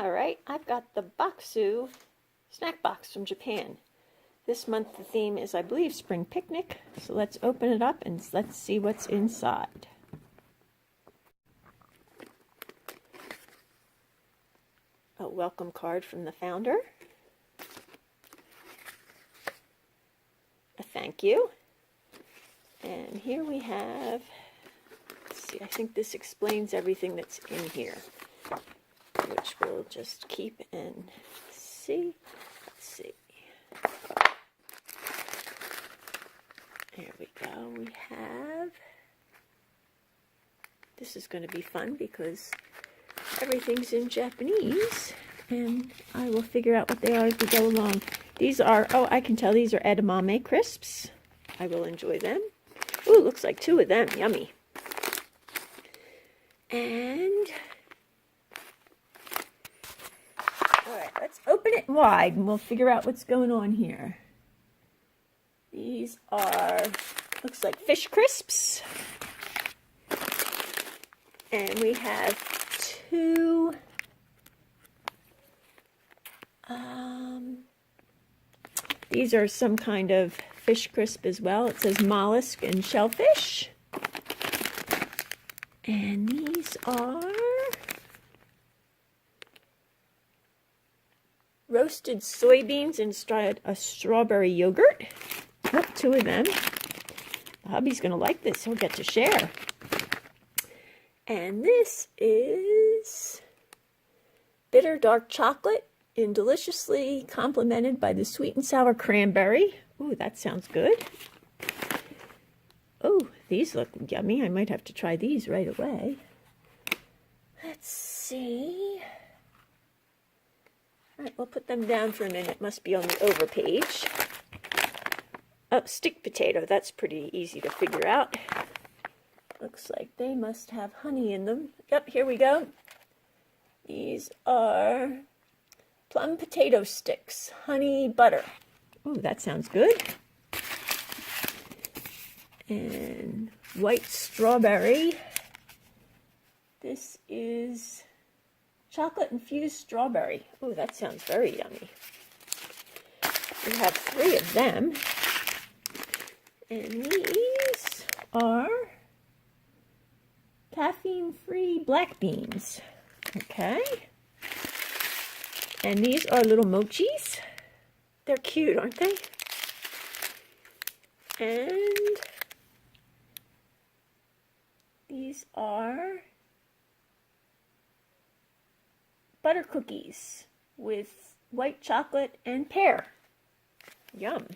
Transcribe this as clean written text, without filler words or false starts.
Alright, I've got the Bokksu snack box from Japan. This month the theme is, I believe, spring picnic. So let's open it up and let's see what's inside. A welcome card from the founder. A thank you. And here we have, let's see, I think this explains everything that's in here, which we'll just keep and see. Let's see. There we go. We have, this is going to be fun because everything's in Japanese, and I will figure out what they are as we go along. These are, oh, I can tell these are edamame crisps. I will enjoy them. Ooh, looks like 2 of them. Yummy. And all right, let's open it wide and we'll figure out what's going on here. These are, looks like fish crisps. And we have 2 these are some kind of fish crisp as well. It says mollusk and shellfish. And these are roasted soybeans and a strawberry yogurt. Oh, 2 of them. The hubby's going to like this. He'll get to share. And this is bitter dark chocolate and deliciously complemented by the sweet and sour cranberry. Ooh, that sounds good. Oh, these look yummy. I might have to try these right away. Let's see. All right, we'll put them down for a minute. Must be on the over page. Oh, stick potato. That's pretty easy to figure out. Looks like they must have honey in them. Yep, here we go. These are plum potato sticks, honey butter. Oh, that sounds good. And white strawberry. This is chocolate infused strawberry. Oh, that sounds very yummy. We have 3 of them. And these are caffeine-free black beans. Okay. And these are little mochis. They're cute, aren't they? And these are butter cookies with white chocolate and pear. Yum.